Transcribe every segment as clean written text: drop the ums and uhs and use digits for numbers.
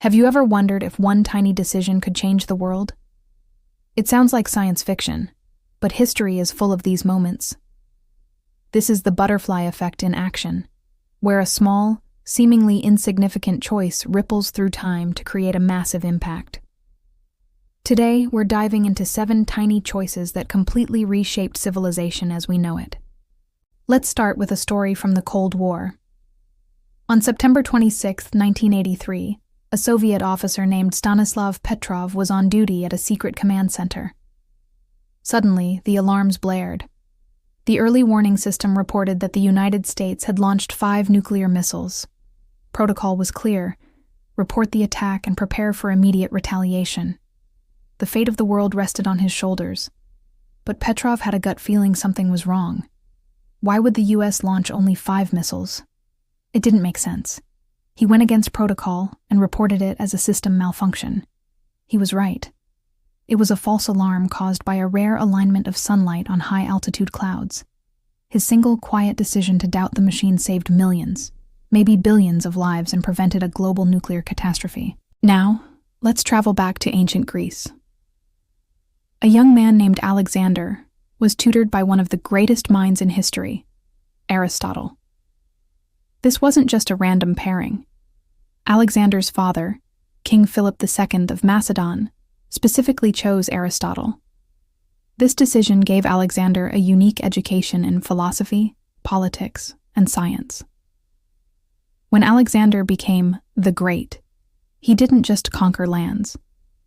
Have you ever wondered if one tiny decision could change the world? It sounds like science fiction, but history is full of these moments. This is the butterfly effect in action, where a small, seemingly insignificant choice ripples through time to create a massive impact. Today, we're diving into 7 tiny choices that completely reshaped civilization as we know it. Let's start with a story from the Cold War. On September 26, 1983, a Soviet officer named Stanislav Petrov was on duty at a secret command center. Suddenly, the alarms blared. The early warning system reported that the United States had launched 5 nuclear missiles. Protocol was clear: report the attack and prepare for immediate retaliation. The fate of the world rested on his shoulders. But Petrov had a gut feeling something was wrong. Why would the US launch only 5 missiles? It didn't make sense. He went against protocol and reported it as a system malfunction. He was right. It was a false alarm caused by a rare alignment of sunlight on high-altitude clouds. His single, quiet decision to doubt the machine saved millions, maybe billions of lives and prevented a global nuclear catastrophe. Now, let's travel back to ancient Greece. A young man named Alexander was tutored by one of the greatest minds in history, Aristotle. This wasn't just a random pairing. Alexander's father, King Philip II of Macedon, specifically chose Aristotle. This decision gave Alexander a unique education in philosophy, politics, and science. When Alexander became the Great, he didn't just conquer lands.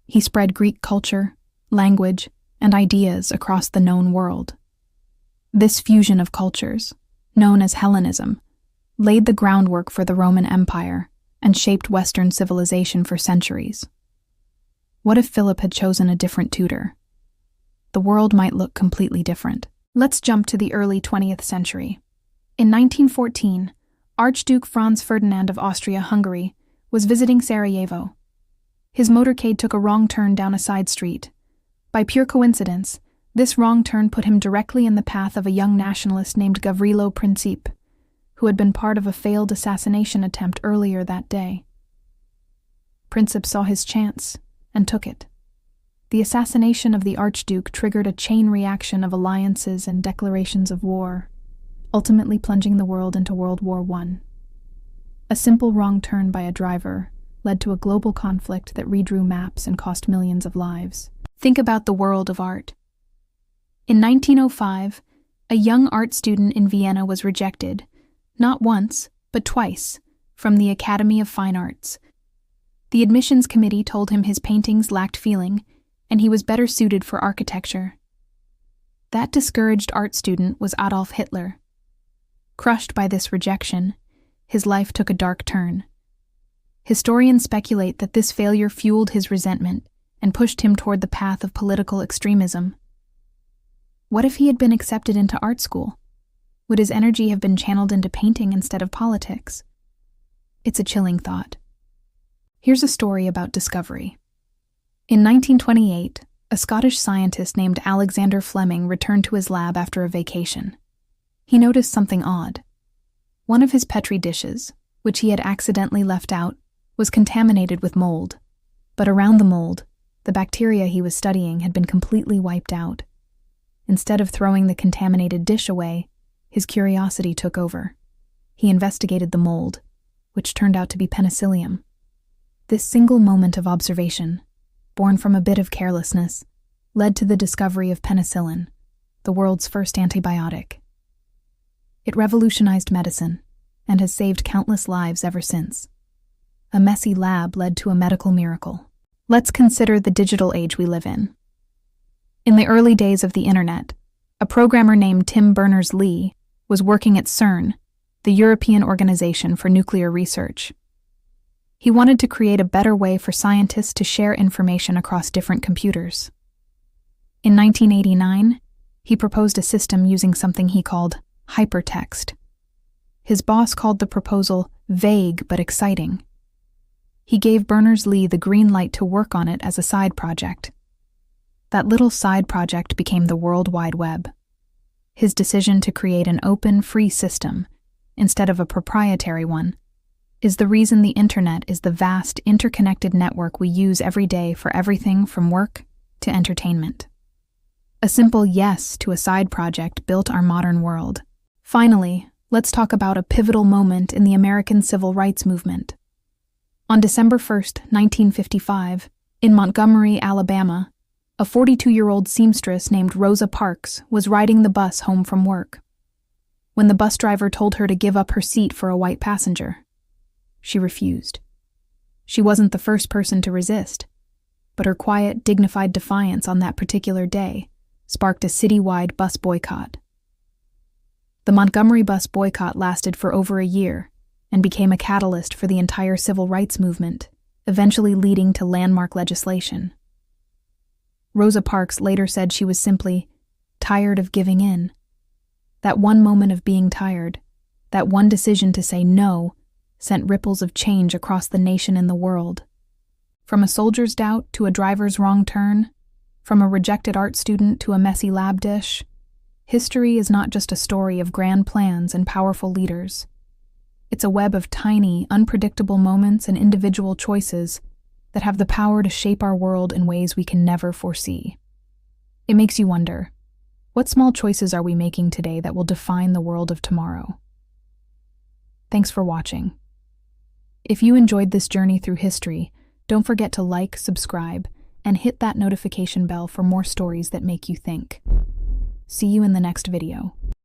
He spread Greek culture, language, and ideas across the known world. This fusion of cultures, known as Hellenism, laid the groundwork for the Roman Empire and shaped Western civilization for centuries. What if Philip had chosen a different tutor? The world might look completely different. Let's jump to the early 20th century. In 1914, Archduke Franz Ferdinand of Austria-Hungary was visiting Sarajevo. His motorcade took a wrong turn down a side street. By pure coincidence, this wrong turn put him directly in the path of a young nationalist named Gavrilo Princip, who had been part of a failed assassination attempt earlier that day. Princip saw his chance and took it. The assassination of the Archduke triggered a chain reaction of alliances and declarations of war, ultimately plunging the world into World War I. A simple wrong turn by a driver led to a global conflict that redrew maps and cost millions of lives. Think about the world of art. In 1905, a young art student in Vienna was rejected, not once, but twice, from the Academy of Fine Arts. The admissions committee told him his paintings lacked feeling, and he was better suited for architecture. That discouraged art student was Adolf Hitler. Crushed by this rejection, his life took a dark turn. Historians speculate that this failure fueled his resentment and pushed him toward the path of political extremism. What if he had been accepted into art school? Would his energy have been channeled into painting instead of politics? It's a chilling thought. Here's a story about discovery. In 1928, a Scottish scientist named Alexander Fleming returned to his lab after a vacation. He noticed something odd. One of his Petri dishes, which he had accidentally left out, was contaminated with mold. But around the mold, the bacteria he was studying had been completely wiped out. Instead of throwing the contaminated dish away, his curiosity took over. He investigated the mold, which turned out to be penicillium. This single moment of observation, born from a bit of carelessness, led to the discovery of penicillin, the world's first antibiotic. It revolutionized medicine and has saved countless lives ever since. A messy lab led to a medical miracle. Let's consider the digital age we live in. In the early days of the internet, a programmer named Tim Berners-Lee was working at CERN, the European Organization for Nuclear Research. He wanted to create a better way for scientists to share information across different computers. In 1989, he proposed a system using something he called hypertext. His boss called the proposal vague but exciting. He gave Berners-Lee the green light to work on it as a side project. That little side project became the World Wide Web. His decision to create an open, free system, instead of a proprietary one, is the reason the internet is the vast, interconnected network we use every day for everything from work to entertainment. A simple yes to a side project built our modern world. Finally, let's talk about a pivotal moment in the American Civil Rights Movement. On December 1st, 1955, in Montgomery, Alabama, a 42-year-old seamstress named Rosa Parks was riding the bus home from work. When the bus driver told her to give up her seat for a white passenger, she refused. She wasn't the first person to resist, but her quiet, dignified defiance on that particular day sparked a citywide bus boycott. The Montgomery bus boycott lasted for over a year and became a catalyst for the entire civil rights movement, eventually leading to landmark legislation. Rosa Parks later said she was simply tired of giving in. That one moment of being tired, that one decision to say no, sent ripples of change across the nation and the world. From a soldier's doubt to a driver's wrong turn, from a rejected art student to a messy lab dish, history is not just a story of grand plans and powerful leaders. It's a web of tiny, unpredictable moments and individual choices that have the power to shape our world in ways we can never foresee. It makes you wonder, what small choices are we making today that will define the world of tomorrow? Thanks for watching. If you enjoyed this journey through history, don't forget to like, subscribe, and hit that notification bell for more stories that make you think. See you in the next video.